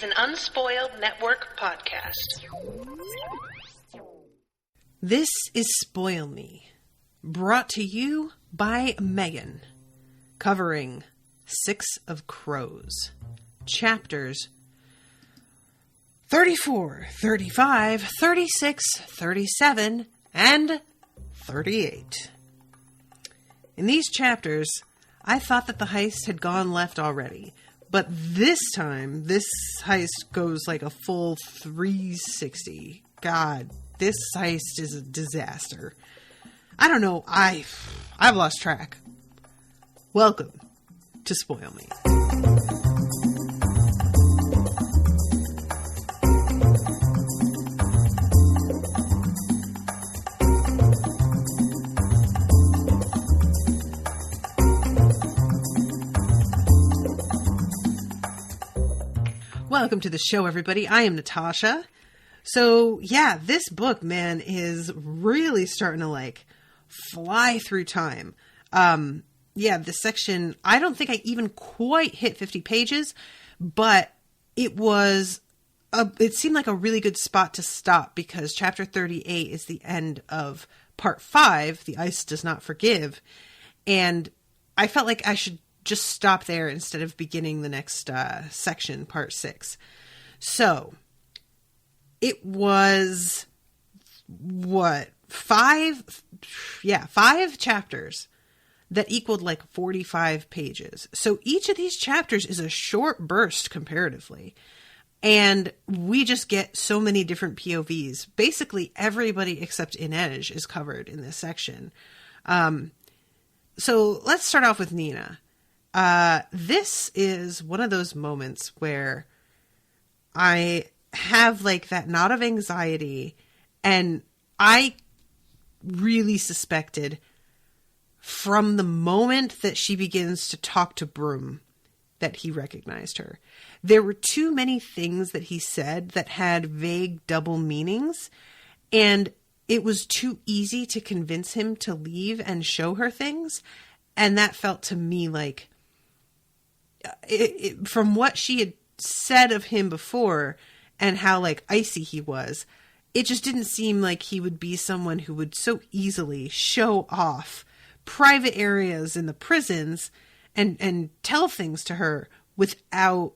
an Unspoiled Network podcast. This is Spoil Me, brought to you by Megan, covering 6 of Crows, chapters 34, 35, 36, 37, and 38. In these chapters, I thought that the heist had gone left already, but this time, this heist goes like a full 360. God, this heist is a disaster. I don't know, I've lost track. Welcome to Spoil Me. Welcome to the show, everybody. I am Natasha. So, yeah, this book, man, is really starting to, like, fly through time. This section, I don't think I even quite hit 50 pages, but it seemed like a really good spot to stop because chapter 38 is the end of part 5, The Ice Does Not Forgive, and I felt like I should just stop there instead of beginning the next section, part 6. So, it was, 5 chapters that equaled like 45 pages. So each of these chapters is a short burst comparatively. And we just get so many different POVs. Basically, everybody except Inej is covered in this section. So let's start off with Nina. This is one of those moments where I have like that knot of anxiety, and I really suspected from the moment that she begins to talk to Broom that he recognized her. There were too many things that he said that had vague double meanings, and it was too easy to convince him to leave and show her things. And that felt to me like, from what she had said of him before and how like icy he was, it just didn't seem like he would be someone who would so easily show off private areas in the prisons and tell things to her without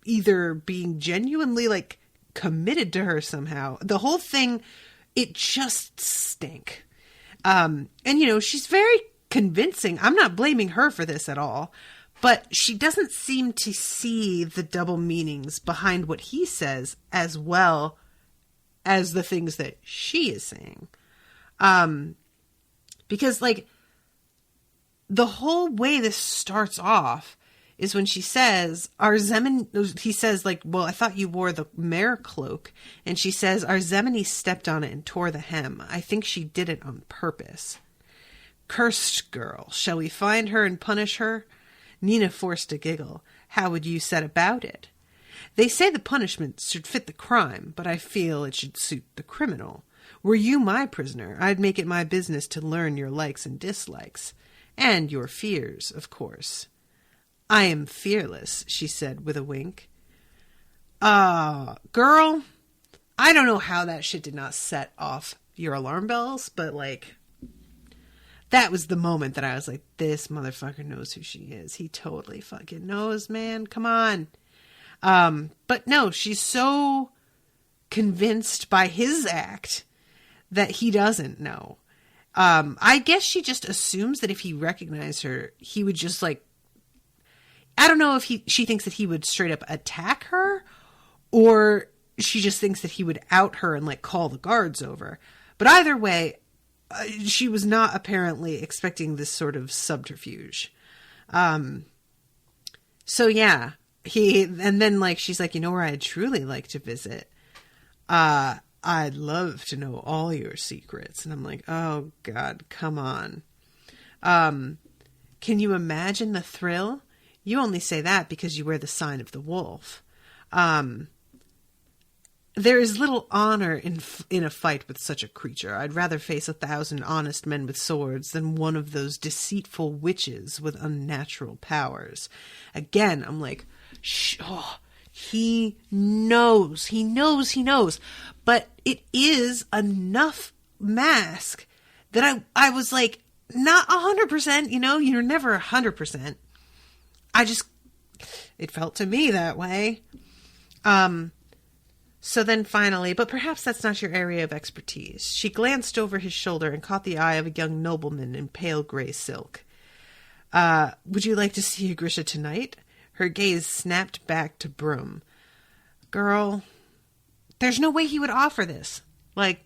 either being genuinely like committed to her somehow. The whole thing, it just stank. And you know, she's very convincing. I'm not blaming her for this at all. But she doesn't seem to see the double meanings behind what he says as well as the things that she is saying. Because, like, the whole way this starts off is when she says, he says, like, well, I thought you wore the mare cloak. And she says, Arzemene stepped on it and tore the hem. I think she did it on purpose. Cursed girl. Shall we find her and punish her? Nina forced a giggle. How would you set about it? They say the punishment should fit the crime, but I feel it should suit the criminal. Were you my prisoner, I'd make it my business to learn your likes and dislikes. And your fears, of course. I am fearless, she said with a wink. Girl, I don't know how that shit did not set off your alarm bells, but like, that was the moment that I was like, this motherfucker knows who she is. He totally fucking knows, man. Come on. But no, she's so convinced by his act that he doesn't know. I guess she just assumes that if he recognized her, he would just like, I don't know if she thinks that he would straight up attack her, or she just thinks that he would out her and like call the guards over. But either way, she was not apparently expecting this sort of subterfuge. So yeah, and then like, she's like, you know where I'd truly like to visit? I'd love to know all your secrets. And I'm like, oh God, come on. Can you imagine the thrill? You only say that because you wear the sign of the wolf. There is little honor in a fight with such a creature. I'd rather face 1,000 honest men with swords than one of those deceitful witches with unnatural powers. Again, I'm like, He knows. But it is enough mask that I was like, not 100%, you're never 100%. It felt to me that way. So then finally, but perhaps that's not your area of expertise. She glanced over his shoulder and caught the eye of a young nobleman in pale gray silk. Would you like to see Grisha tonight? Her gaze snapped back to Broom. Girl, there's no way he would offer this. Like,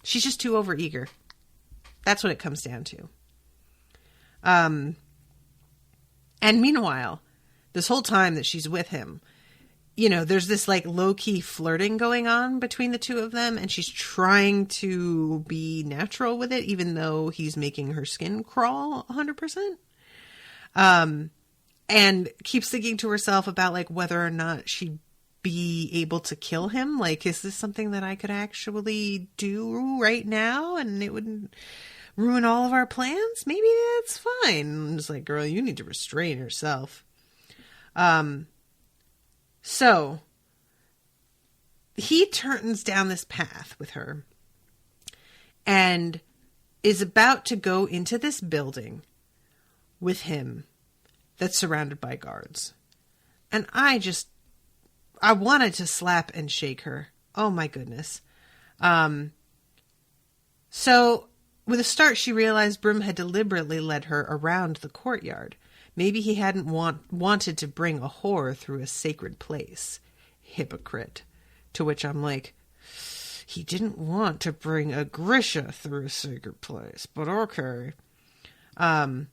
she's just too overeager. That's what it comes down to. And meanwhile, this whole time that she's with him, there's this like low-key flirting going on between the two of them, and she's trying to be natural with it, even though he's making her skin crawl 100%. And keeps thinking to herself about like whether or not she'd be able to kill him. Like, is this something that I could actually do right now and it wouldn't ruin all of our plans? Maybe that's fine. I'm just like, girl, you need to restrain yourself. So he turns down this path with her and is about to go into this building with him that's surrounded by guards. And I wanted to slap and shake her. Oh my goodness. So with a start, she realized Broom had deliberately led her around the courtyard. Maybe he hadn't wanted to bring a whore through a sacred place. Hypocrite. To which I'm like, he didn't want to bring a Grisha through a sacred place, but okay. And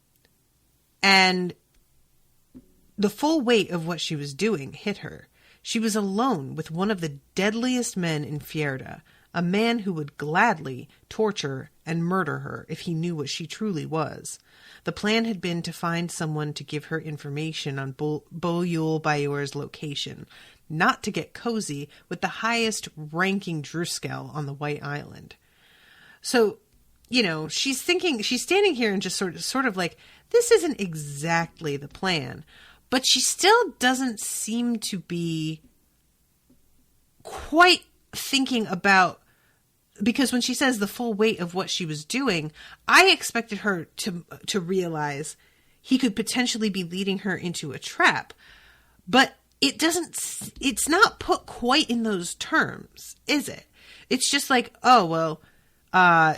the full weight of what she was doing hit her. She was alone with one of the deadliest men in Fjerda, a man who would gladly torture and murder her if he knew what she truly was. The plan had been to find someone to give her information on Boyul Bayor's location, not to get cozy with the highest-ranking Druskel on the White Island. So, she's standing here and just sort of like, this isn't exactly the plan. But she still doesn't seem to be quite thinking about, because when she says the full weight of what she was doing, I expected her to realize he could potentially be leading her into a trap. But it's not put quite in those terms, is it? It's just like, oh, well,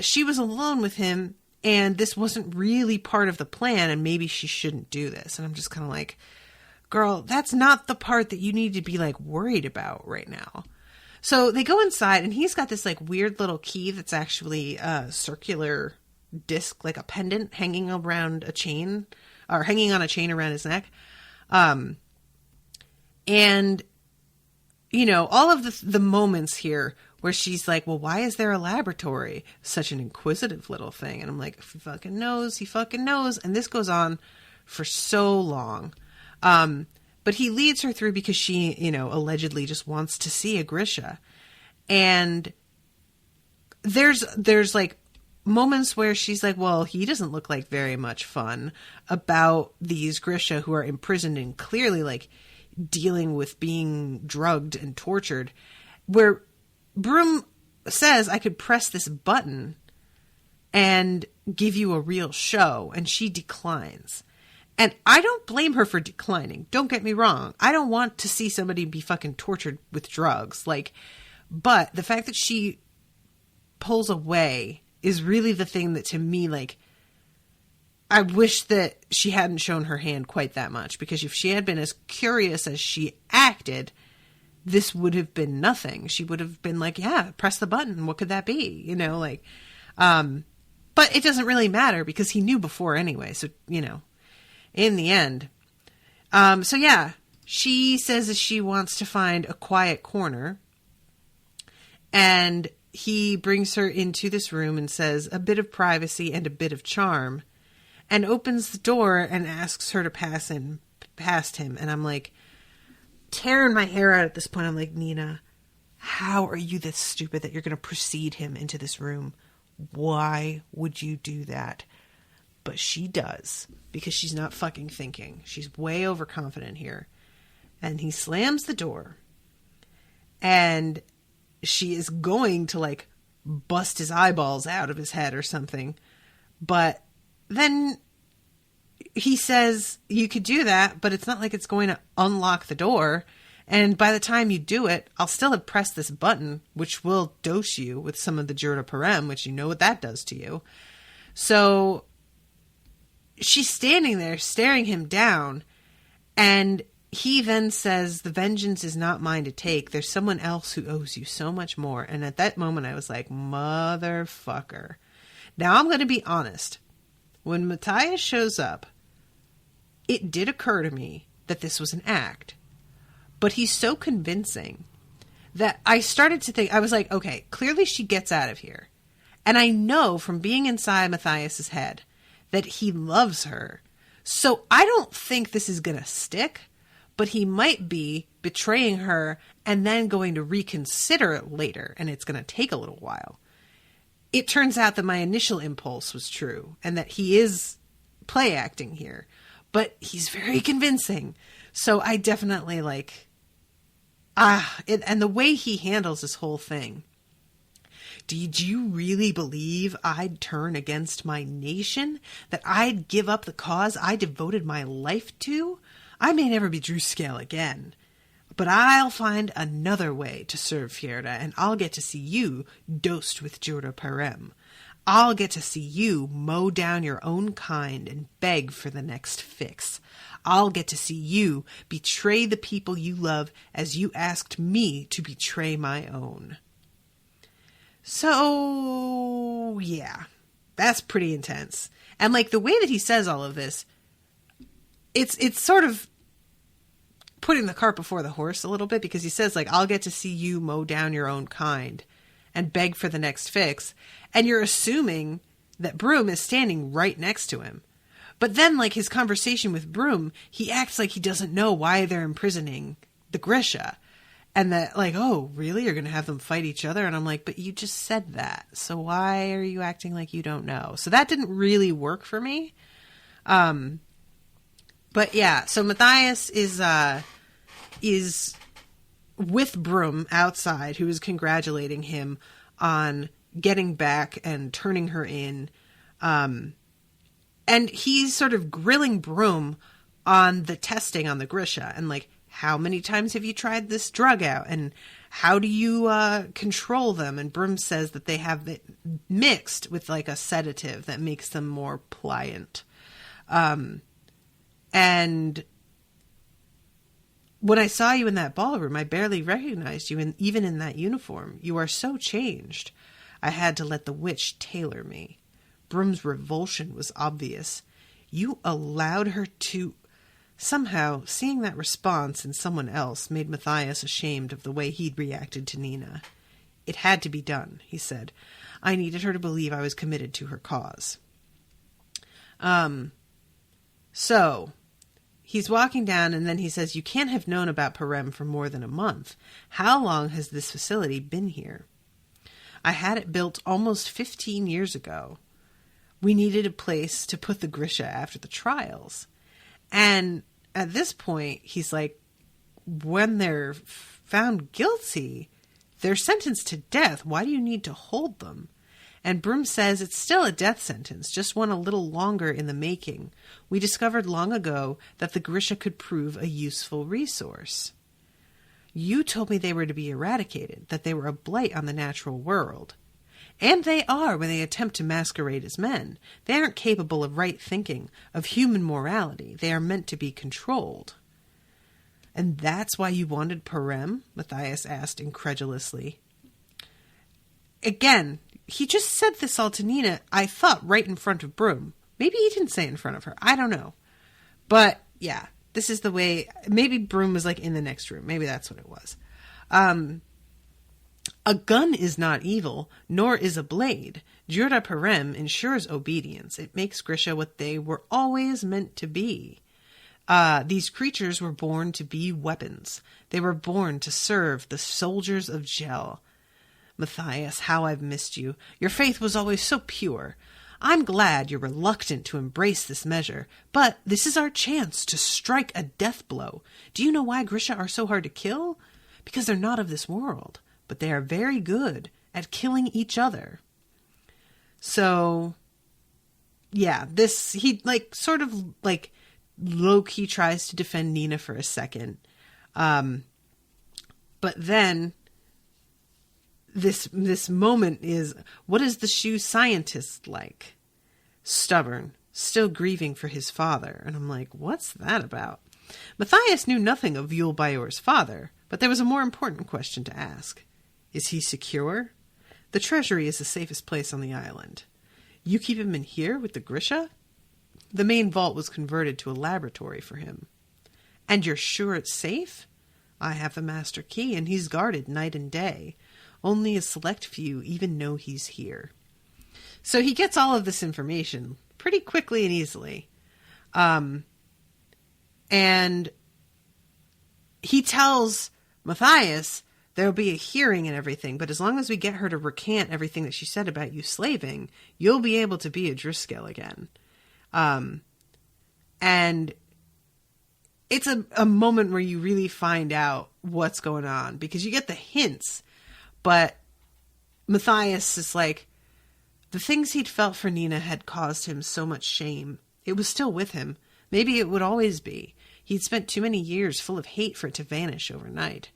she was alone with him and this wasn't really part of the plan and maybe she shouldn't do this. And I'm just kind of like, girl, that's not the part that you need to be like worried about right now. So they go inside and he's got this like weird little key that's actually a circular disc, like a pendant hanging around a chain or hanging on a chain around his neck. And all of the moments here where she's like, well, why is there a laboratory? Such an inquisitive little thing. And I'm like, if he fucking knows, he fucking knows. And this goes on for so long. But he leads her through because she, allegedly just wants to see a Grisha. And there's like moments where she's like, well, he doesn't look like very much fun about these Grisha who are imprisoned and clearly like dealing with being drugged and tortured, where Broom says, I could press this button and give you a real show. And she declines. And I don't blame her for declining. Don't get me wrong. I don't want to see somebody be fucking tortured with drugs. But the fact that she pulls away is really the thing that to me, I wish that she hadn't shown her hand quite that much. Because if she had been as curious as she acted, this would have been nothing. She would have been like, yeah, press the button. What could that be? But it doesn't really matter because he knew before anyway. So, in the end. So yeah, she says that she wants to find a quiet corner. And he brings her into this room and says a bit of privacy and a bit of charm. And opens the door and asks her to pass past him. And I'm like, tearing my hair out at this point. I'm like, Nina, how are you this stupid that you're going to precede him into this room? Why would you do that? But she does, because she's not fucking thinking. She's way overconfident here. And he slams the door. And she is going to, like, bust his eyeballs out of his head or something. But then he says, you could do that, but it's not like it's going to unlock the door. And by the time you do it, I'll still have pressed this button, which will dose you with some of the Jurda Parem, which you know what that does to you. So she's standing there staring him down, and he then says, the vengeance is not mine to take. There's someone else who owes you so much more. And at that moment, I was like, motherfucker. Now, I'm going to be honest. When Matthias shows up, it did occur to me that this was an act. But he's so convincing that I started to think, I was like, okay, clearly she gets out of here. And I know from being inside Matthias's head that he loves her. So I don't think this is going to stick, but he might be betraying her and then going to reconsider it later, and it's going to take a little while. It turns out that my initial impulse was true and that he is play acting here, but he's very convincing. So I definitely and the way he handles this whole thing. Did you really believe I'd turn against my nation? That I'd give up the cause I devoted my life to? I may never be Drew Scale again, but I'll find another way to serve Fjerda, and I'll get to see you dosed with Jurda Parem. I'll get to see you mow down your own kind and beg for the next fix. I'll get to see you betray the people you love as you asked me to betray my own. So, yeah, that's pretty intense. And, like, the way that he says all of this, it's sort of putting the cart before the horse a little bit, because he says, like, I'll get to see you mow down your own kind and beg for the next fix. And you're assuming that Broom is standing right next to him. But then, like, his conversation with Broom, he acts like he doesn't know why they're imprisoning the Grisha. And that, like, oh, really? You're going to have them fight each other? And I'm like, but you just said that. So why are you acting like you don't know? So that didn't really work for me. But yeah, so Matthias is with Broom outside, who is congratulating him on getting back and turning her in. And he's sort of grilling Broom on the testing on the Grisha and, like, how many times have you tried this drug out? And how do you control them? And Broom says that they have it mixed with, like, a sedative that makes them more pliant. And when I saw you in that ballroom, I barely recognized you, and even in that uniform. You are so changed. I had to let the witch tailor me. Broom's revulsion was obvious. You allowed her to... Somehow, seeing that response in someone else made Matthias ashamed of the way he'd reacted to Nina. It had to be done, he said. I needed her to believe I was committed to her cause. So, he's walking down, and then he says, you can't have known about Parem for more than a month. How long has this facility been here? I had it built almost 15 years ago. We needed a place to put the Grisha after the trials. And at this point, he's like, when they're found guilty, they're sentenced to death. Why do you need to hold them? And Broom says it's still a death sentence, just one a little longer in the making. We discovered long ago that the Grisha could prove a useful resource. You told me they were to be eradicated, that they were a blight on the natural world. And they are when they attempt to masquerade as men. They aren't capable of right thinking, of human morality. They are meant to be controlled. And that's why you wanted Parem? Matthias asked incredulously. Again, he just said this all to Nina, I thought, right in front of Broom. Maybe he didn't say it in front of her. I don't know. But, yeah, this is the way... Maybe Broom was, like, in the next room. Maybe that's what it was. A gun is not evil, nor is a blade. Jurda Parem ensures obedience. It makes Grisha what they were always meant to be. These creatures were born to be weapons. They were born to serve the soldiers of Gel. Matthias, how I've missed you. Your faith was always so pure. I'm glad you're reluctant to embrace this measure, but this is our chance to strike a death blow. Do you know why Grisha are so hard to kill? Because they're not of this world, but they are very good at killing each other. So, yeah, he sort of low-key tries to defend Nina for a second. But then this moment is, what is the shoe scientist like? Stubborn, still grieving for his father. And I'm like, what's that about? Matthias knew nothing of Yul Baior's father, but there was a more important question to ask. Is he secure? The treasury is the safest place on the island. You keep him in here with the Grisha? The main vault was converted to a laboratory for him. And you're sure it's safe? I have the master key, and he's guarded night and day. Only a select few even know he's here. So he gets all of this information pretty quickly and easily. And he tells Matthias there'll be a hearing and everything, but as long as we get her to recant everything that she said about you slaving, you'll be able to be a Driscoll again. And it's a moment where you really find out what's going on, because you get the hints, but Matthias is like, the things he'd felt for Nina had caused him so much shame. It was still with him. Maybe it would always be. He'd spent too many years full of hate for it to vanish overnight.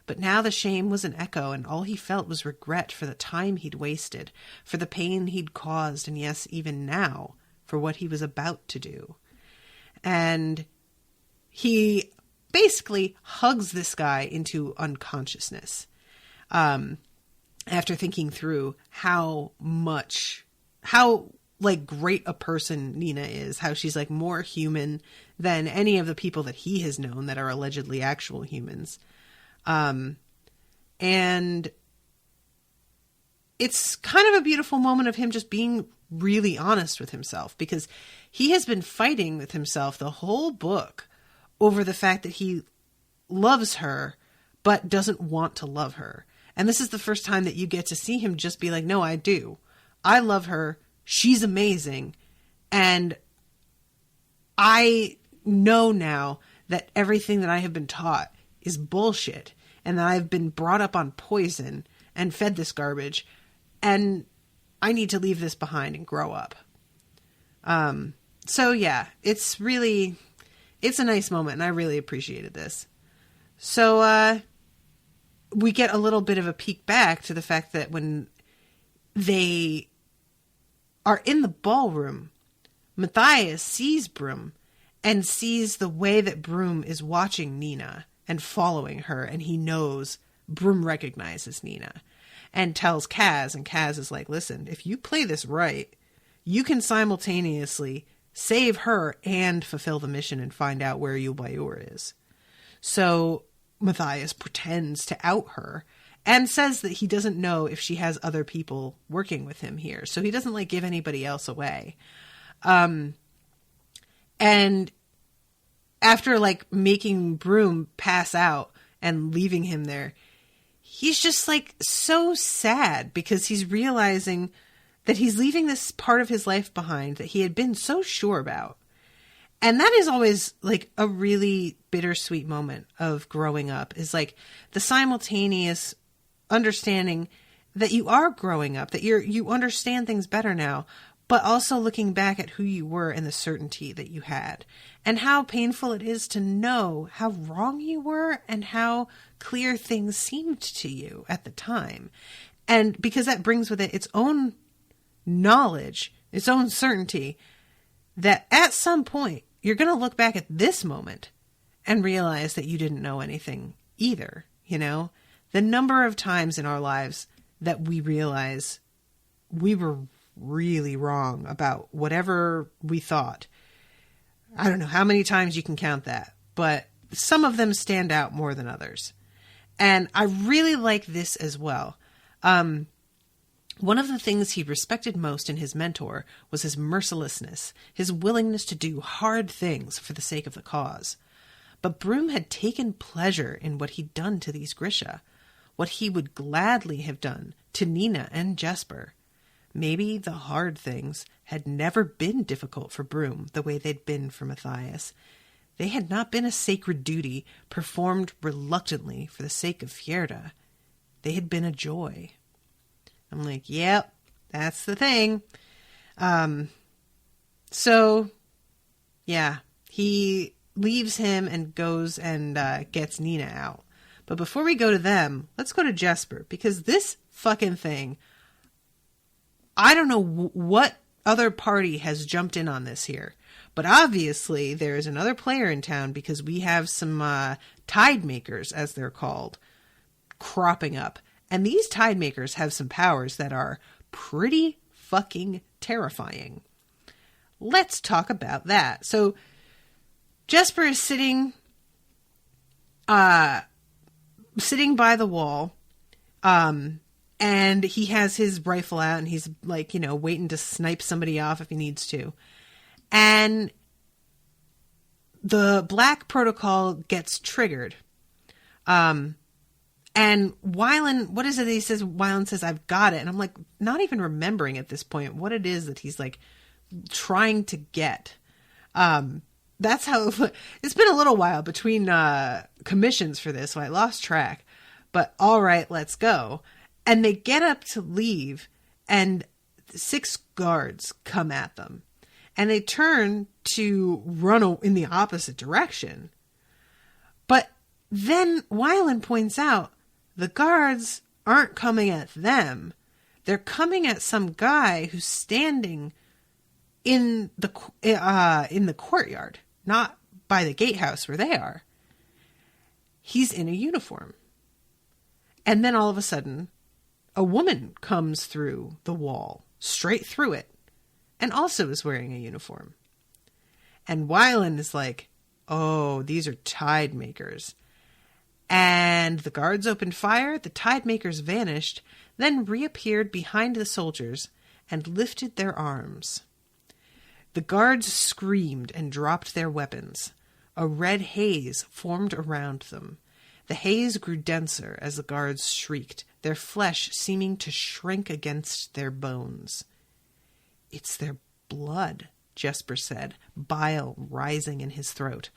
But now the shame was an echo, and all he felt was regret for the time he'd wasted, for the pain he'd caused, and yes, even now, for what he was about to do. And he basically hugs this guy into unconsciousness. After thinking through how great a person Nina is, how she's more human than any of the people that he has known that are allegedly actual humans. And it's kind of a beautiful moment of him just being really honest with himself, because he has been fighting with himself the whole book over the fact that he loves her, but doesn't want to love her. And this is the first time that you get to see him just be like, no, I do. I love her. She's amazing. And I know now that everything that I have been taught is bullshit, and that I've been brought up on poison and fed this garbage, and I need to leave this behind and grow up. So yeah, it's a nice moment, and I really appreciated this. So, we get a little bit of a peek back to the fact that when they are in the ballroom, Matthias sees Broom and sees the way that Broom is watching Nina and following her, and he knows Broom recognizes Nina and tells Kaz, and Kaz is like, listen, if you play this right, you can simultaneously save her and fulfill the mission and find out where Yul Baior is. So Matthias pretends to out her and says that he doesn't know if she has other people working with him here. So he doesn't give anybody else away. And after making Broom pass out and leaving him there, he's just so sad, because he's realizing that he's leaving this part of his life behind that he had been so sure about. And that is always a really bittersweet moment of growing up, is the simultaneous understanding that you are growing up, that you understand things better now, but also looking back at who you were and the certainty that you had, and how painful it is to know how wrong you were and how clear things seemed to you at the time. And because that brings with it its own knowledge, its own certainty, that at some point you're going to look back at this moment and realize that you didn't know anything either. The number of times in our lives that we realize we were really wrong about whatever we thought. I don't know how many times you can count that, but some of them stand out more than others. And I really like this as well. One of the things he respected most in his mentor was his mercilessness, his willingness to do hard things for the sake of the cause. But Broom had taken pleasure in what he'd done to these Grisha, what he would gladly have done to Nina and Jesper. Maybe the hard things had never been difficult for Broom the way they'd been for Matthias. They had not been a sacred duty performed reluctantly for the sake of Fjerda. They had been a joy. I'm like, yep, that's the thing. So, yeah, he leaves him and goes and gets Nina out. But before we go to them, let's go to Jesper, because this fucking thing, I don't know what other party has jumped in on this here, but obviously there is another player in town, because we have some tide makers, as they're called, cropping up. And these tide makers have some powers that are pretty fucking terrifying. Let's talk about that. So Jesper is sitting by the wall, and he has his rifle out, and he's like, waiting to snipe somebody off if he needs to. And the black protocol gets triggered. And Wylan, what is it that he says? Wylan says, "I've got it." And I'm like, not even remembering at this point what it is that he's like trying to get. That's how it's been a little while between commissions for this, so I lost track. But all right, let's go. And they get up to leave, and 6 guards come at them, and they turn to run in the opposite direction. But then Wylan points out the guards aren't coming at them. They're coming at some guy who's standing in the courtyard, not by the gatehouse where they are. He's in a uniform. And then all of a sudden, a woman comes through the wall, straight through it, and also is wearing a uniform. And Wylan is like, oh, these are tide makers. And the guards opened fire, the tide makers vanished, then reappeared behind the soldiers and lifted their arms. The guards screamed and dropped their weapons. A red haze formed around them. The haze grew denser as the guards shrieked, their flesh seeming to shrink against their bones. "It's their blood," Jesper said, bile rising in his throat.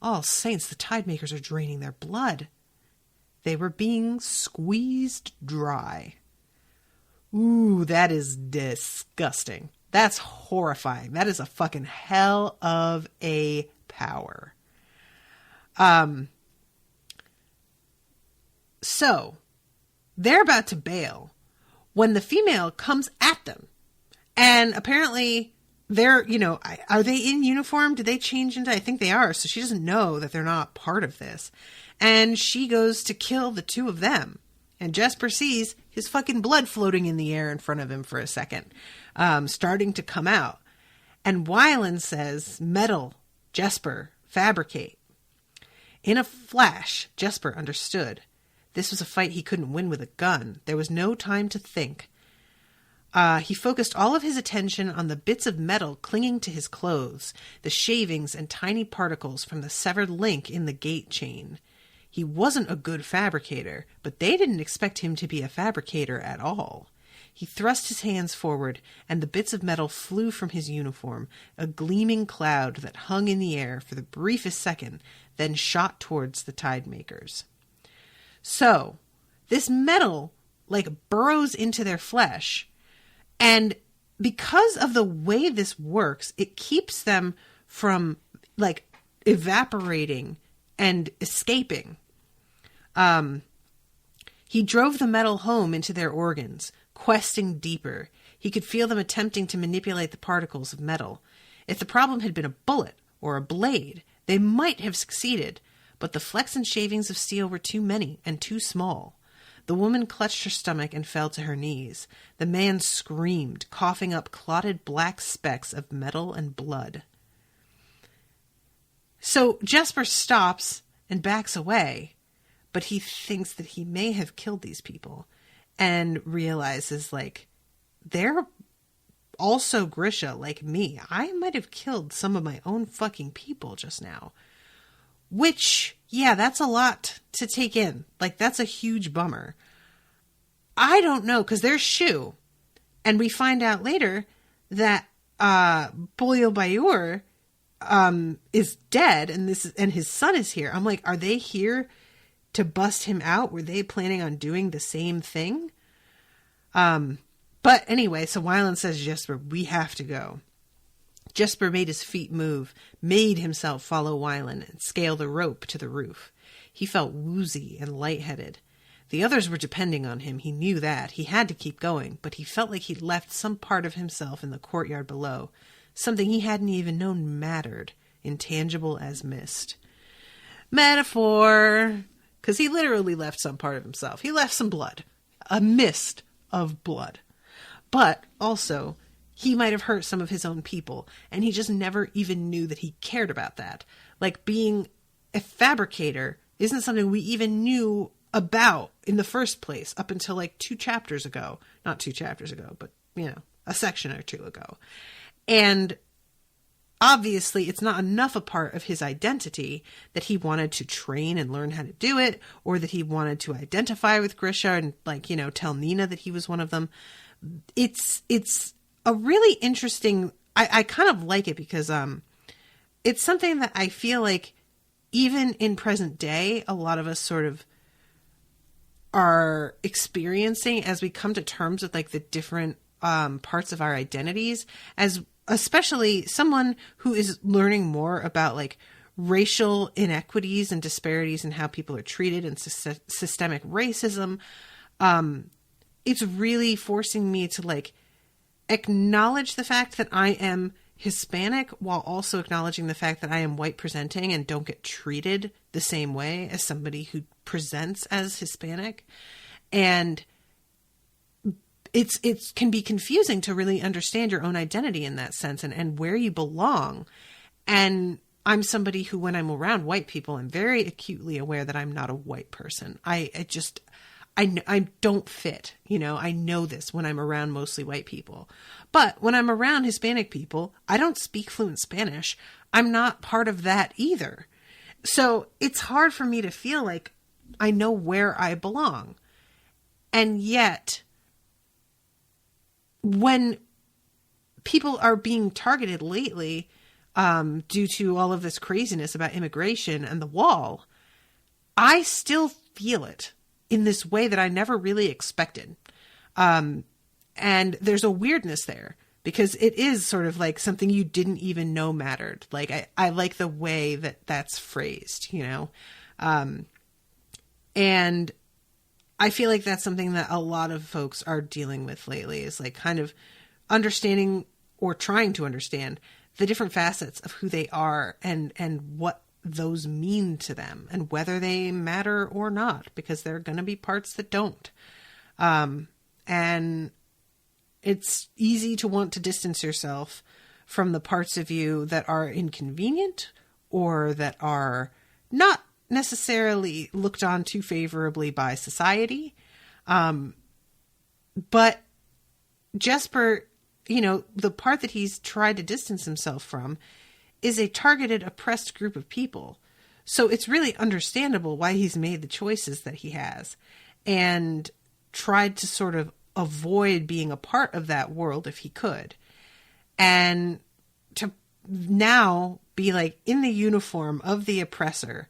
All saints, the tide makers are draining their blood. They were being squeezed dry. Ooh, that is disgusting. That's horrifying. That is a fucking hell of a power. So, they're about to bail when the female comes at them. And apparently they're, are they in uniform? Did they change into, I think they are. So she doesn't know that they're not part of this. And she goes to kill the 2 of them. And Jesper sees his fucking blood floating in the air in front of him for a second, starting to come out. And Wylan says, "Metal, Jesper, fabricate." In a flash, Jesper understood. This was a fight he couldn't win with a gun. There was no time to think. He focused all of his attention on the bits of metal clinging to his clothes, the shavings and tiny particles from the severed link in the gate chain. He wasn't a good fabricator, but they didn't expect him to be a fabricator at all. He thrust his hands forward, and the bits of metal flew from his uniform, a gleaming cloud that hung in the air for the briefest second, then shot towards the tide makers. So, this metal, burrows into their flesh, and because of the way this works, it keeps them from, evaporating and escaping. He drove the metal home into their organs, questing deeper. He could feel them attempting to manipulate the particles of metal. If the problem had been a bullet or a blade, they might have succeeded, but the flecks and shavings of steel were too many and too small. The woman clutched her stomach and fell to her knees. The man screamed, coughing up clotted black specks of metal and blood. So Jesper stops and backs away, but he thinks that he may have killed these people and realizes, they're also Grisha like me. I might have killed some of my own fucking people just now. Which, yeah, that's a lot to take in. That's a huge bummer. I don't know, because there's Shu. And we find out later that Boyle Bayur is dead, and his son is here. I'm like, are they here to bust him out? Were they planning on doing the same thing? But anyway, so Wyland says, Jesper, we have to go. Jesper made his feet move, made himself follow Wyland and scale the rope to the roof. He felt woozy and lightheaded. The others were depending on him. He knew that. He had to keep going, but he felt like he'd left some part of himself in the courtyard below, something he hadn't even known mattered, intangible as mist. Metaphor, because he literally left some part of himself. He left some blood, a mist of blood. But also, he might have hurt some of his own people, and he just never even knew that he cared about that. Like, being a fabricator isn't something we even knew about in the first place up until like 2 chapters ago. Not 2 chapters ago, but, a section or 2 ago. And obviously it's not enough a part of his identity that he wanted to train and learn how to do it, or that he wanted to identify with Grisha and tell Nina that he was one of them. It's a really interesting, I kind of like it because it's something that I feel like even in present day, a lot of us sort of are experiencing as we come to terms with like the different parts of our identities, as especially someone who is learning more about like racial inequities and disparities in how people are treated and systemic racism. It's really forcing me to like acknowledge the fact that I am Hispanic while also acknowledging the fact that I am white presenting and don't get treated the same way as somebody who presents as Hispanic. And it can be confusing to really understand your own identity in that sense and where you belong. And I'm somebody who, when I'm around white people, I'm very acutely aware that I'm not a white person. I don't fit, I know this when I'm around mostly white people. But when I'm around Hispanic people, I don't speak fluent Spanish. I'm not part of that either. So it's hard for me to feel like I know where I belong. And yet, when people are being targeted lately due to all of this craziness about immigration and the wall, I still feel it in this way that I never really expected. And there's a weirdness there because it is sort of like something you didn't even know mattered. Like I like the way that that's phrased, and I feel like that's something that a lot of folks are dealing with lately, is like kind of understanding or trying to understand the different facets of who they are and what those mean to them and whether they matter or not, because there are going to be parts that don't. And it's easy to want to distance yourself from the parts of you that are inconvenient or that are not necessarily looked on too favorably by society. But Jesper, the part that he's tried to distance himself from is a targeted, oppressed group of people. So it's really understandable why he's made the choices that he has and tried to sort of avoid being a part of that world if he could. And to now be like in the uniform of the oppressor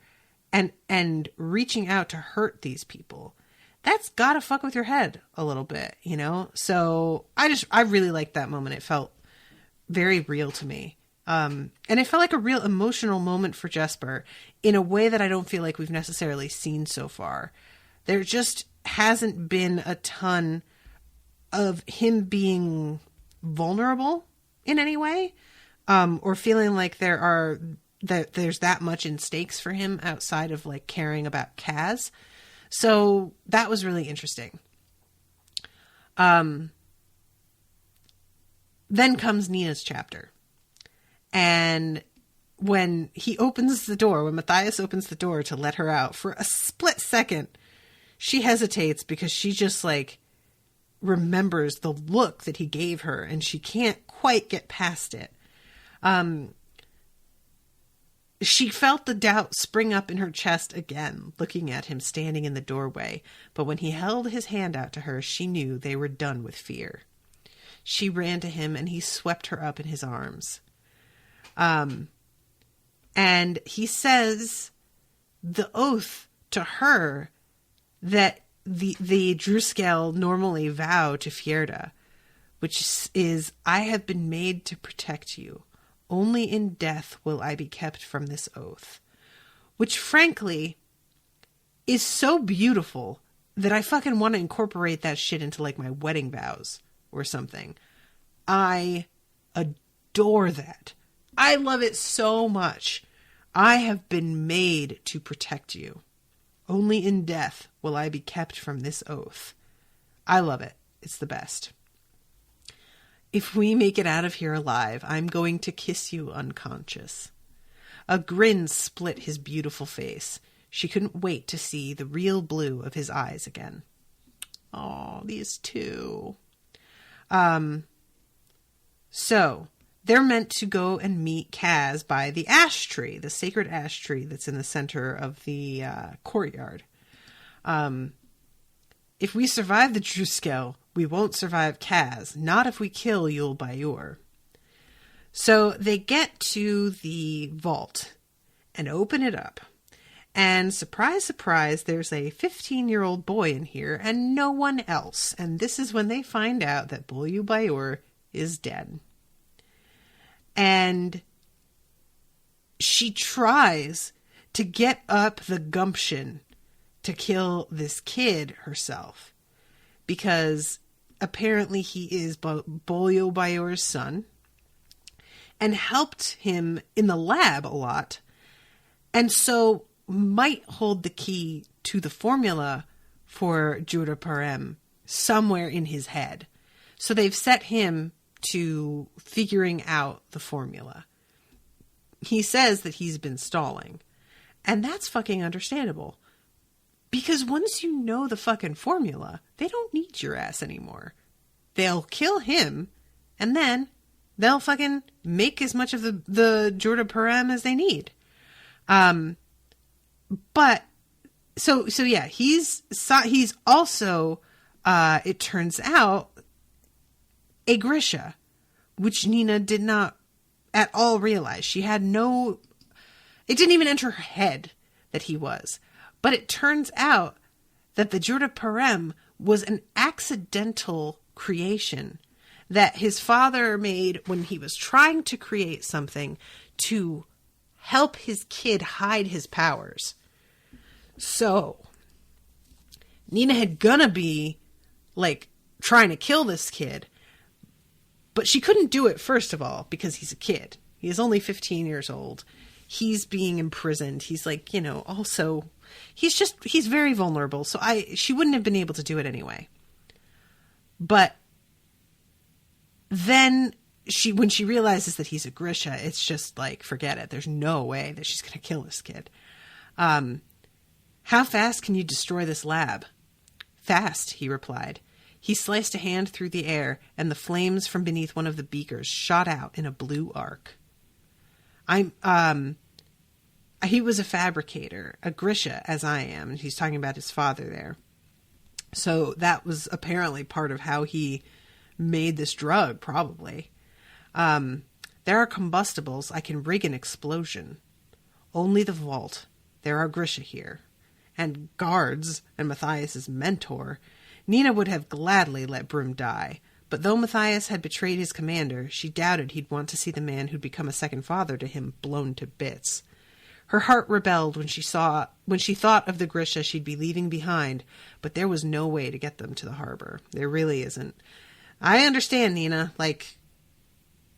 and reaching out to hurt these people, that's gotta fuck with your head a little bit, So I really liked that moment. It felt very real to me. And it felt like a real emotional moment for Jesper in a way that I don't feel like we've necessarily seen so far. There just hasn't been a ton of him being vulnerable in any way, or feeling like there's that much in stakes for him outside of like caring about Kaz. So that was really interesting. Then comes Nina's chapter. And when Matthias opens the door to let her out, for a split second, she hesitates because she just like remembers the look that he gave her and she can't quite get past it. She felt the doubt spring up in her chest again, looking at him standing in the doorway. But when he held his hand out to her, she knew they were done with fear. She ran to him, and he swept her up in his arms. And he says the oath to her that the Druskel normally vow to Fjerda, which is, I have been made to protect you. Only in death will I be kept from this oath. Which, frankly, is so beautiful that I fucking want to incorporate that shit into, like, my wedding vows or something. I adore that. I love it so much. I have been made to protect you. Only in death will I be kept from this oath. I love it. It's the best. If we make it out of here alive, I'm going to kiss you unconscious. A grin split his beautiful face. She couldn't wait to see the real blue of his eyes again. Oh, these two. So they're meant to go and meet Kaz by the ash tree, the sacred ash tree that's in the center of the courtyard. If we survive the Druskel, we won't survive Kaz. Not if we kill Yul Bayur. So they get to the vault and open it up. And surprise, surprise, there's a 15-year-old boy in here and no one else. And this is when they find out that Yul Bayur is dead. And she tries to get up the gumption to kill this kid herself. Because apparently he is Yul Bayur's son. And helped him in the lab a lot. And so might hold the key to the formula for Jura Parem somewhere in his head. So they've set him to figuring out the formula. He says that he's been stalling. And that's fucking understandable. Because once you know the fucking formula, they don't need your ass anymore. They'll kill him, and then they'll fucking make as much of the Jura Parem as they need. But so yeah, he's also it turns out a Grisha, which Nina did not at all realize. She had it didn't even enter her head that he was. But it turns out that the Jura Parem was an accidental creation that his father made when he was trying to create something to help his kid hide his powers. So, Nina had gonna be, like, trying to kill this kid, but she couldn't do it, first of all, because he's a kid. He is only 15 years old. He's being imprisoned. He's, like, also, he's very vulnerable, so she wouldn't have been able to do it anyway. But then when she realizes that he's a Grisha, it's just like, forget it. There's no way that she's going to kill this kid. How fast can you destroy this lab? Fast, he replied. He sliced a hand through the air, and the flames from beneath one of the beakers shot out in a blue arc. He was a fabricator, a Grisha, as I am, and he's talking about his father there. So that was apparently part of how he made this drug, probably. There are combustibles. I can rig an explosion. Only the vault. There are Grisha here. And guards, and Matthias's mentor. Nina would have gladly let Brum die. But though Matthias had betrayed his commander, she doubted he'd want to see the man who'd become a second father to him blown to bits. Her heart rebelled when she thought of the Grisha she'd be leaving behind, but there was no way to get them to the harbor. There really isn't. I understand, Nina,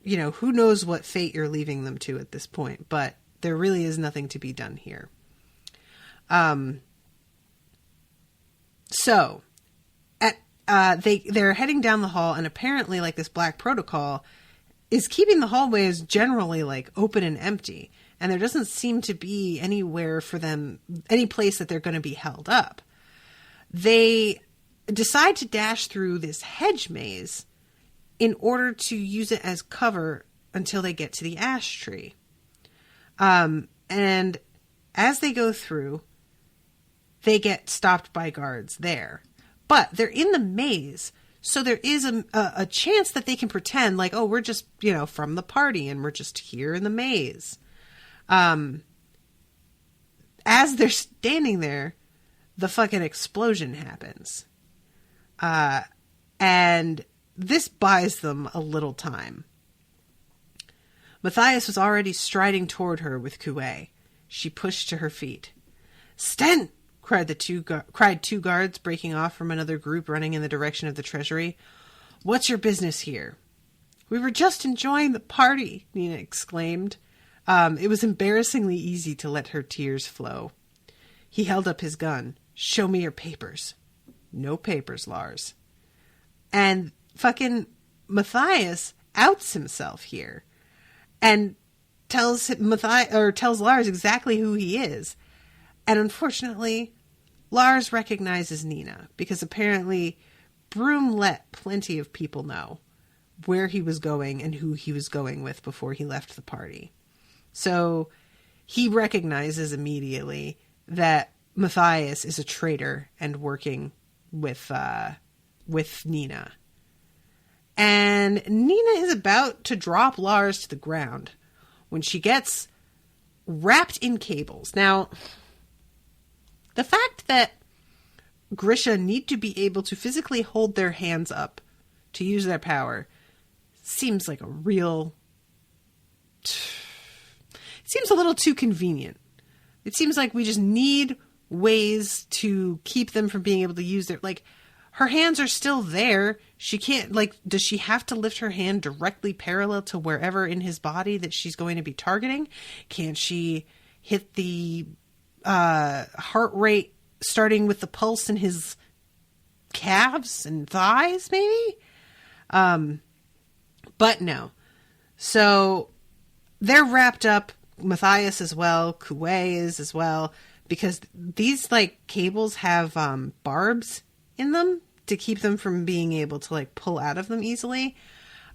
who knows what fate you're leaving them to at this point, but there really is nothing to be done here. So, they're heading down the hall, and apparently, this black protocol is keeping the hallways generally, open and empty. And there doesn't seem to be anywhere for them, any place that they're going to be held up. They decide to dash through this hedge maze in order to use it as cover until they get to the ash tree. And as they go through, they get stopped by guards there. But they're in the maze, So there is a chance that they can pretend like, oh, we're just, from the party and we're just here in the maze. As they're standing there, the fucking explosion happens. And this buys them a little time. Matthias was already striding toward her with Kuei. She pushed to her feet. "Sten!" cried two guards, breaking off from another group running in the direction of the treasury. "What's your business here?" "We were just enjoying the party," Nina exclaimed. It was embarrassingly easy to let her tears flow. He held up his gun. "Show me your papers." "No papers, Lars." And fucking Matthias outs himself here and tells Lars exactly who he is. And unfortunately, Lars recognizes Nina because apparently Broom let plenty of people know where he was going and who he was going with before he left the party. So he recognizes immediately that Matthias is a traitor and working with Nina. And Nina is about to drop Lars to the ground when she gets wrapped in cables. Now, the fact that Grisha need to be able to physically hold their hands up to use their power seems like seems a little too convenient. It seems like we just need ways to keep them from being able to use her hands are still there. She can't, does she have to lift her hand directly parallel to wherever in his body that she's going to be targeting? Can't she hit the heart rate starting with the pulse in his calves and thighs, maybe? But no. So they're wrapped up. Matthias as well. Kuei is as well. Because these, cables have barbs in them to keep them from being able to, pull out of them easily.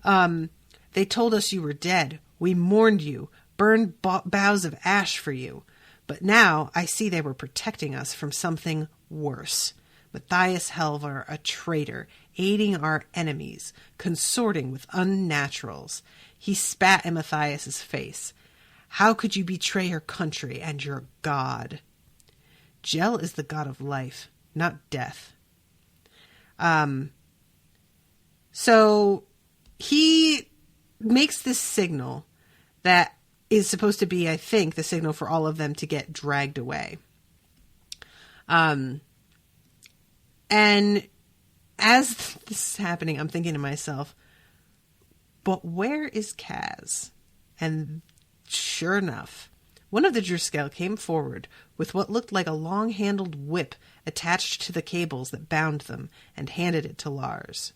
They told us you were dead. We mourned you. Burned boughs of ash for you. But now I see they were protecting us from something worse. Matthias Helvar, a traitor, aiding our enemies, consorting with unnaturals. He spat in Matthias's face. How could you betray your country and your god? Gel is the god of life, not death. So he makes this signal that is supposed to be, I think, the signal for all of them to get dragged away. And as this is happening, I'm thinking to myself, but where is Kaz? And sure enough, one of the Driscoll came forward with what looked like a long-handled whip attached to the cables that bound them and handed it to Lars.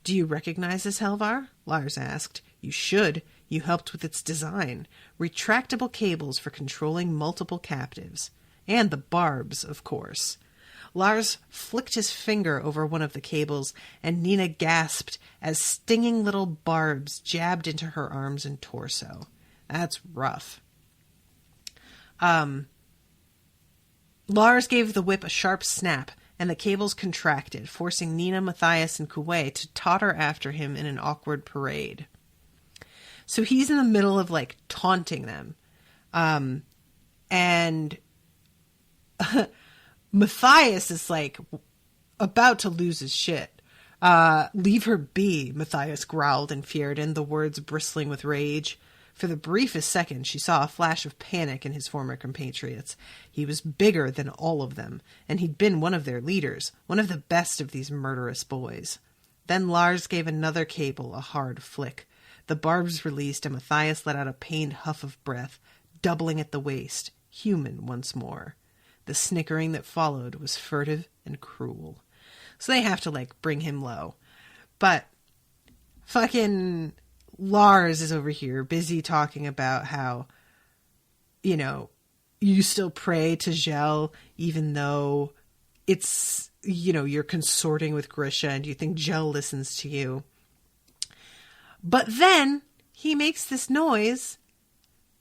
Do you recognize this, Helvar? Lars asked. You should. You helped with its design. Retractable cables for controlling multiple captives. And the barbs, of course. Lars flicked his finger over one of the cables, and Nina gasped as stinging little barbs jabbed into her arms and torso. That's rough. Lars gave the whip a sharp snap, and the cables contracted, forcing Nina, Matthias, and Kuei to totter after him in an awkward parade. So he's in the middle of, taunting them. And Matthias is, about to lose his shit. Leave her be, Matthias growled in Fjerdan, the words bristling with rage. For the briefest second, she saw a flash of panic in his former compatriots. He was bigger than all of them, and he'd been one of their leaders, one of the best of these murderous boys. Then Lars gave another cable a hard flick. The barbs released, and Matthias let out a pained huff of breath, doubling at the waist, human once more. The snickering that followed was furtive and cruel. So they have to, bring him low. But fucking Lars is over here busy talking about how, you still pray to Gel even though it's, you're consorting with Grisha and you think Gel listens to you. But then he makes this noise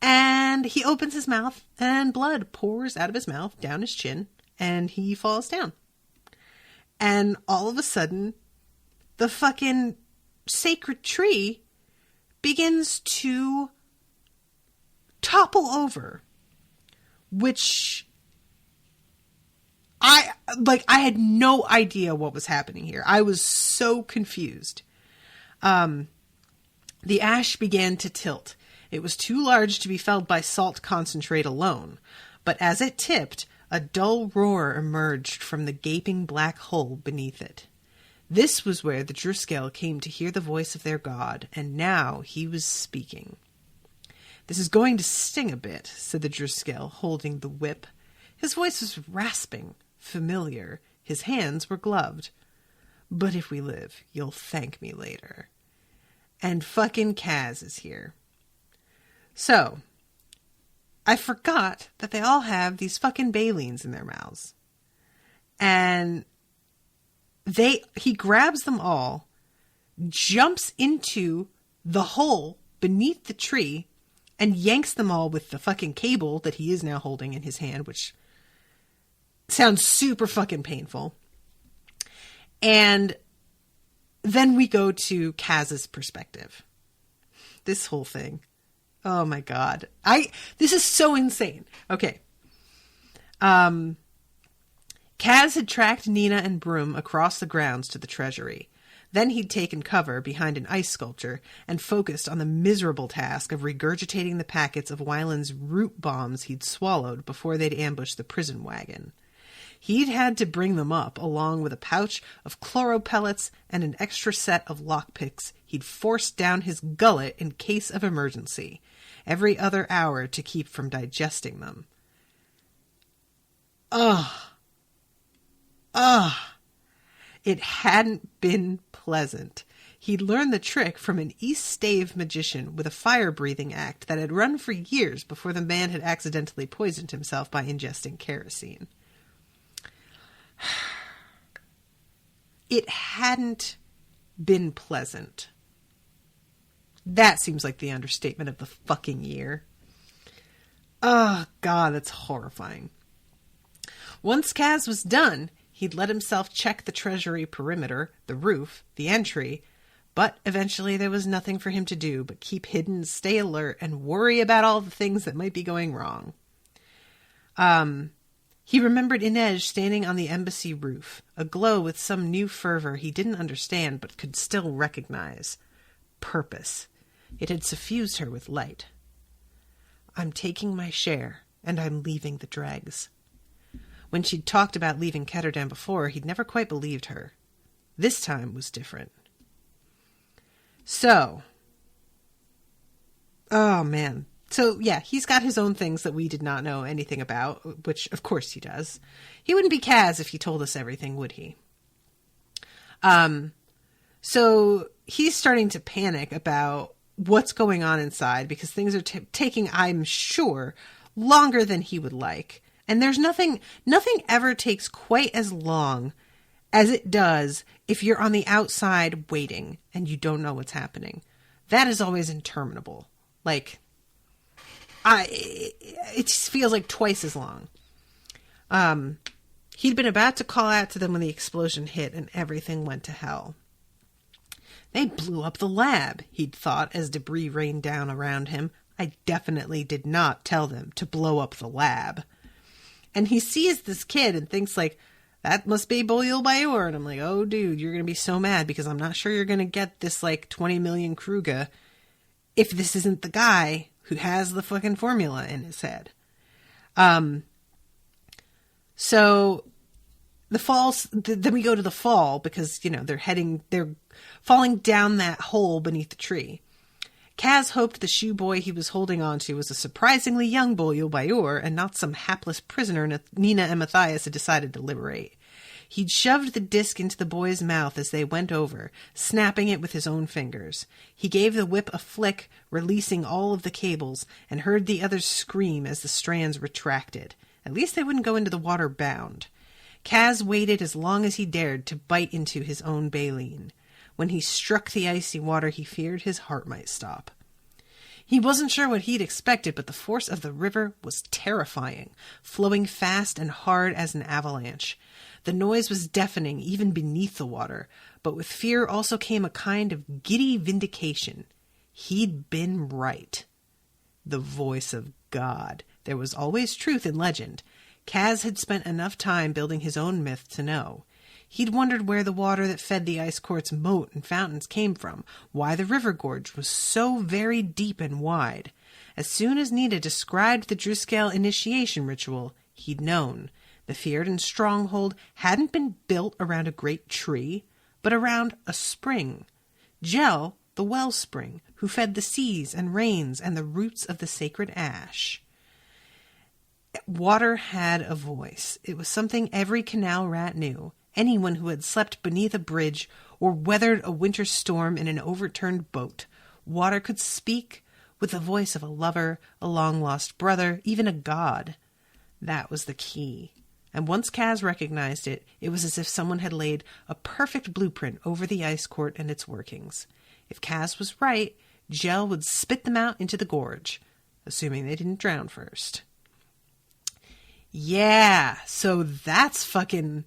and he opens his mouth and blood pours out of his mouth down his chin and he falls down. And all of a sudden, the fucking sacred tree begins to topple over, which I had no idea what was happening here. I was so confused. The ash began to tilt. It was too large to be felled by salt concentrate alone, but as it tipped, a dull roar emerged from the gaping black hole beneath it. This was where the Driscoll came to hear the voice of their god, and now he was speaking. "This is going to sting a bit," said the Driscoll, holding the whip. His voice was rasping, familiar. His hands were gloved. "But if we live, you'll thank me later." And fucking Kaz is here. So, I forgot that they all have these fucking balines in their mouths. And he grabs them all, jumps into the hole beneath the tree, and yanks them all with the fucking cable that he is now holding in his hand, which sounds super fucking painful. And then we go to Kaz's perspective. This whole thing. Oh my God. This is so insane. Okay. Kaz had tracked Nina and Broom across the grounds to the treasury. Then he'd taken cover behind an ice sculpture and focused on the miserable task of regurgitating the packets of Wyland's root bombs he'd swallowed before they'd ambushed the prison wagon. He'd had to bring them up, along with a pouch of chloro pellets and an extra set of lockpicks he'd forced down his gullet in case of emergency, every other hour to keep from digesting them. It hadn't been pleasant. He'd learned the trick from an East Stave magician with a fire-breathing act that had run for years before the man had accidentally poisoned himself by ingesting kerosene. It hadn't been pleasant. That seems like the understatement of the fucking year. Oh, God, that's horrifying. Once Kaz was done, he'd let himself check the treasury perimeter, the roof, the entry, but eventually there was nothing for him to do but keep hidden, stay alert, and worry about all the things that might be going wrong. He remembered Inej standing on the embassy roof, aglow with some new fervor he didn't understand but could still recognize. Purpose. It had suffused her with light. "I'm taking my share, and I'm leaving the dregs." When she'd talked about leaving Ketterdam before, he'd never quite believed her. This time was different. So, oh man. So, yeah, he's got his own things that we did not know anything about, which, of course, he does. He wouldn't be Kaz if he told us everything, would he? So, he's starting to panic about what's going on inside because things are taking, I'm sure, longer than he would like. And there's nothing ever takes quite as long as it does if you're on the outside waiting and you don't know what's happening. That is always interminable. Like, it just feels like twice as long. He'd been about to call out to them when the explosion hit and everything went to hell. They blew up the lab, he'd thought as debris rained down around him. I definitely did not tell them to blow up the lab. And he sees this kid and thinks like, that must be Boyle Bayor. And I'm like, oh dude, you're going to be so mad because I'm not sure you're going to get this like 20 million Kruger if this isn't the guy who has the fucking formula in his head. So the falls, then we go to the fall because, you know, they're falling down that hole beneath the tree. Kaz hoped the shoe boy he was holding on to was a surprisingly young Boyle Bayor and not some hapless prisoner Nina and Matthias had decided to liberate. He'd shoved the disc into the boy's mouth as they went over, snapping it with his own fingers. He gave the whip a flick, releasing all of the cables, and heard the others scream as the strands retracted. At least they wouldn't go into the water bound. Kaz waited as long as he dared to bite into his own baleen. When he struck the icy water, he feared his heart might stop. He wasn't sure what he'd expected, but the force of the river was terrifying, flowing fast and hard as an avalanche. The noise was deafening even beneath the water, but with fear also came a kind of giddy vindication. He'd been right. The voice of God. There was always truth in legend. Kaz had spent enough time building his own myth to know. He'd wondered where the water that fed the ice court's moat and fountains came from, why the river gorge was so very deep and wide. As soon as Nita described the Driscoll initiation ritual, he'd known. The Fjerdan stronghold hadn't been built around a great tree, but around a spring. Gel, the wellspring, who fed the seas and rains and the roots of the sacred ash. Water had a voice. It was something every canal rat knew. Anyone who had slept beneath a bridge or weathered a winter storm in an overturned boat. Water could speak with the voice of a lover, a long-lost brother, even a god. That was the key. And once Kaz recognized it, it was as if someone had laid a perfect blueprint over the ice court and its workings. If Kaz was right, Gel would spit them out into the gorge, assuming they didn't drown first. Yeah, so that's fucking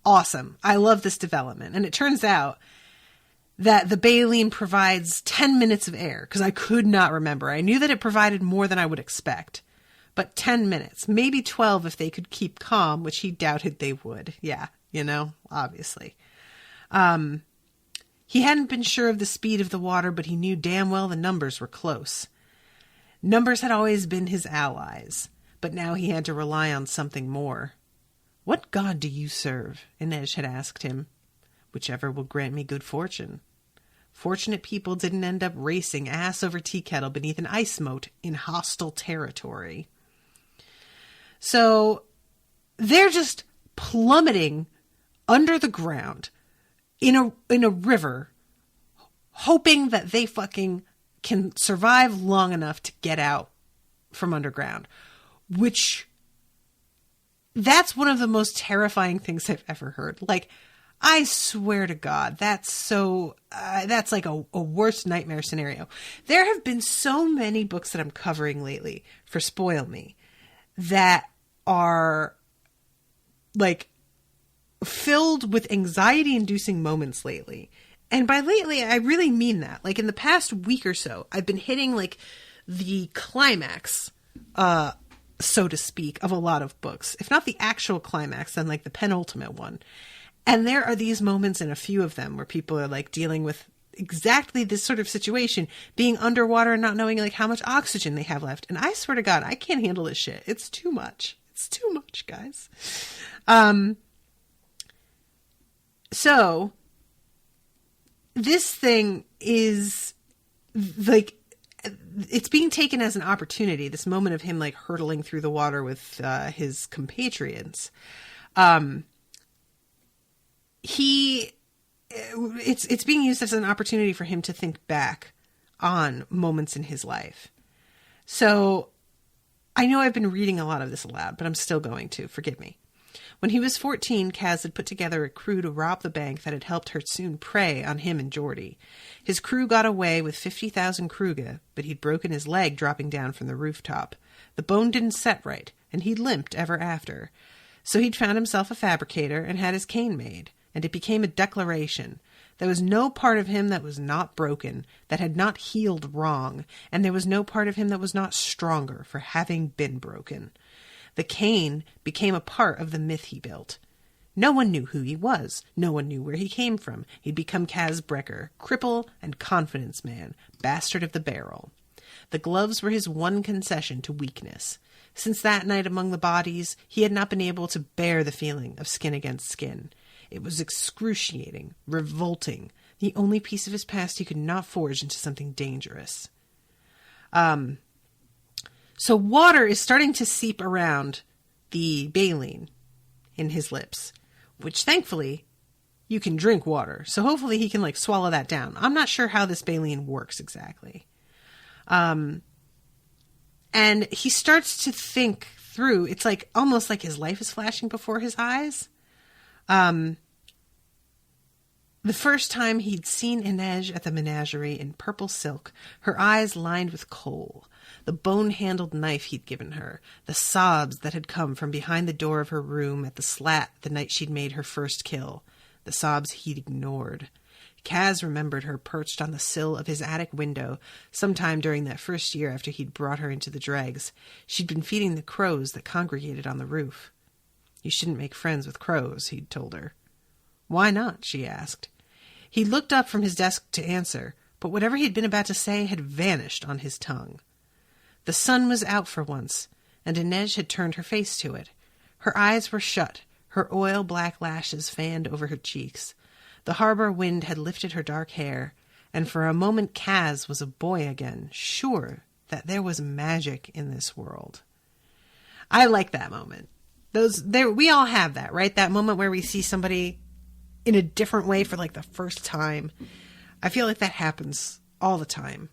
awesome. I love this development. And it turns out that the baleen provides 10 minutes of air, because I could not remember. I knew that it provided more than I would expect. But 10 minutes, maybe 12 if they could keep calm, which he doubted they would. Yeah, obviously. He hadn't been sure of the speed of the water, but he knew damn well the numbers were close. Numbers had always been his allies, but now he had to rely on something more. "What god do you serve?" Inej had asked him. "Whichever will grant me good fortune." Fortunate people didn't end up racing ass over tea kettle beneath an ice moat in hostile territory. So they're just plummeting under the ground in a river, hoping that they fucking can survive long enough to get out from underground, which that's one of the most terrifying things I've ever heard. Like, I swear to God, that's like a worst nightmare scenario. There have been so many books that I'm covering lately for Spoil Me that are like filled with anxiety-inducing moments lately. And by lately, I really mean that. Like in the past week or so, I've been hitting like the climax, so to speak, of a lot of books. If not the actual climax, then like the penultimate one. And there are these moments in a few of them where people are like dealing with exactly this sort of situation, being underwater and not knowing like how much oxygen they have left. And I swear to God, I can't handle this shit. It's too much. It's too much, guys. So this thing is like, it's being taken as an opportunity, this moment of him like hurtling through the water with his compatriots. It's being used as an opportunity for him to think back on moments in his life. So I know I've been reading a lot of this aloud, but I'm still going to. Forgive me. When he was 14, Kaz had put together a crew to rob the bank that had helped Hertsoon prey on him and Geordie. His crew got away with 50,000 kruge, but he'd broken his leg dropping down from the rooftop. The bone didn't set right, and he'd limped ever after. So he'd found himself a fabricator and had his cane made, and it became a declaration. There was no part of him that was not broken, that had not healed wrong, and there was no part of him that was not stronger for having been broken. The cane became a part of the myth he built. No one knew who he was. No one knew where he came from. He'd become Kaz Brecker, cripple and confidence man, bastard of the barrel. The gloves were his one concession to weakness. Since that night among the bodies, he had not been able to bear the feeling of skin against skin. It was excruciating, revolting, the only piece of his past he could not forge into something dangerous. So water is starting to seep around the baleen in his lips, which thankfully you can drink water. So hopefully he can like swallow that down. I'm not sure how this baleen works exactly. And he starts to think through, it's like almost like his life is flashing before his eyes. The The first time he'd seen Inej at the menagerie in purple silk, her eyes lined with kohl, the bone-handled knife he'd given her, the sobs that had come from behind the door of her room at the slat the night she'd made her first kill, the sobs he'd ignored. Kaz remembered her perched on the sill of his attic window sometime during that first year after he'd brought her into the dregs. She'd been feeding the crows that congregated on the roof. You shouldn't make friends with crows, he'd told her. Why not? She asked. He looked up from his desk to answer, but whatever he'd been about to say had vanished on his tongue. The sun was out for once, and Inej had turned her face to it. Her eyes were shut, her oil-black lashes fanned over her cheeks. The harbor wind had lifted her dark hair, and for a moment Kaz was a boy again, sure that there was magic in this world. I like that moment. We all have that, right? That moment where we see somebody in a different way for like the first time. I feel like that happens all the time.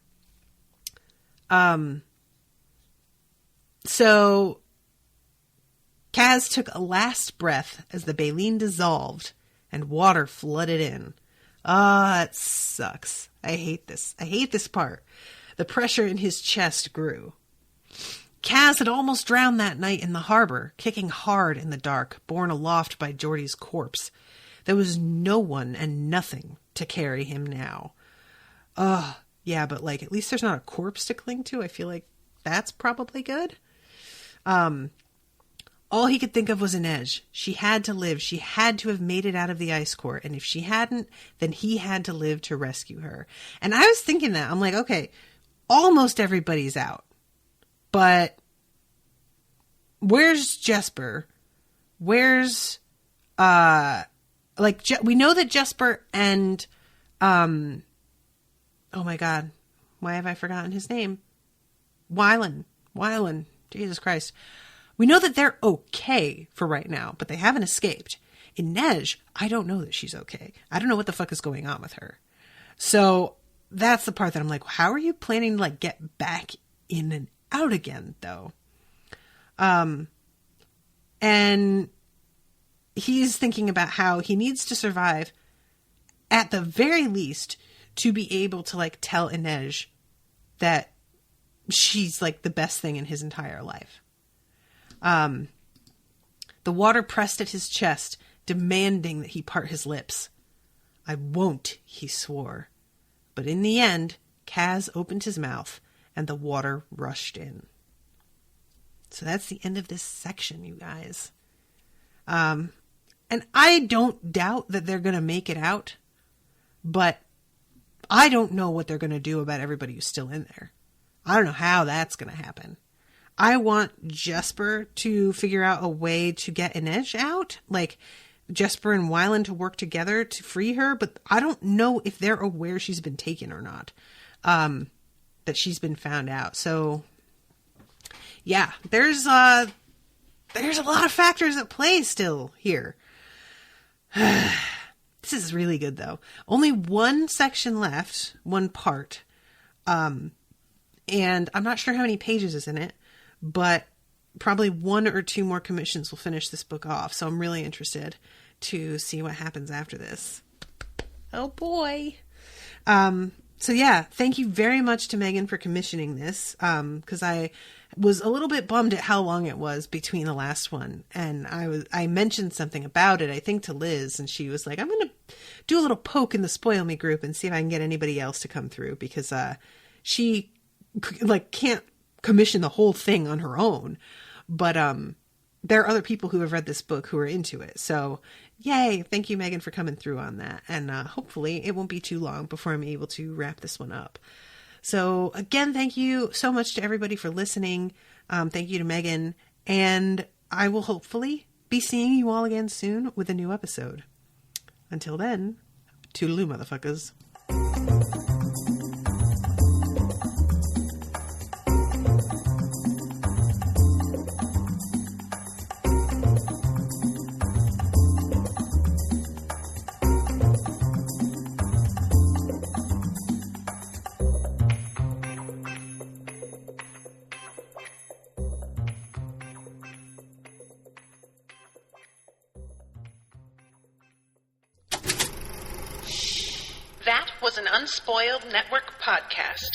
So Kaz took a last breath as the baleen dissolved and water flooded in. It sucks. I hate this. I hate this part. The pressure in his chest grew. Kaz had almost drowned that night in the harbor, kicking hard in the dark, borne aloft by Geordie's corpse. There was no one and nothing to carry him now. Yeah, but like, at least there's not a corpse to cling to. I feel like that's probably good. All he could think of was Inej. She had to live. She had to have made it out of the ice court. And if she hadn't, then he had to live to rescue her. And I was thinking that. I'm like, okay, almost everybody's out. But where's Jesper? Where's, we know that Jesper and, oh my God, why have I forgotten his name? Wylan, Jesus Christ. We know that they're okay for right now, but they haven't escaped. Inej, I don't know that she's okay. I don't know what the fuck is going on with her. So that's the part that I'm like, how are you planning to like get back in and out again though? And he's thinking about how he needs to survive at the very least to be able to like tell Inej that she's like the best thing in his entire life. The water pressed at his chest, demanding that he part his lips. I won't, he swore. But in the end, Kaz opened his mouth and the water rushed in. So that's the end of this section, you guys. And I don't doubt that they're going to make it out, but I don't know what they're going to do about everybody who's still in there. I don't know how that's going to happen. I want Jesper to figure out a way to get Inej out, like Jesper and Wylan to work together to free her, but I don't know if they're aware she's been taken or not, that she's been found out. So yeah, there's a lot of factors at play still here. This is really good though. Only one section left, one part. And I'm not sure how many pages is in it, but probably one or two more commissions will finish this book off. So I'm really interested to see what happens after this. Oh boy. So yeah, thank you very much to Megan for commissioning this. Cause I was a little bit bummed at how long it was between the last one. And I mentioned something about it, I think to Liz, and she was like, I'm going to do a little poke in the Spoil Me group and see if I can get anybody else to come through, because, she like can't commission the whole thing on her own, but there are other people who have read this book who are into it. So yay, thank you, Megan, for coming through on that, and hopefully it won't be too long before I'm able to wrap this one up. So again, thank you so much to everybody for listening. Thank you to Megan, and I will hopefully be seeing you all again soon with a new episode. Until then, toodaloo, motherfuckers. was an Unspoiled Network podcast.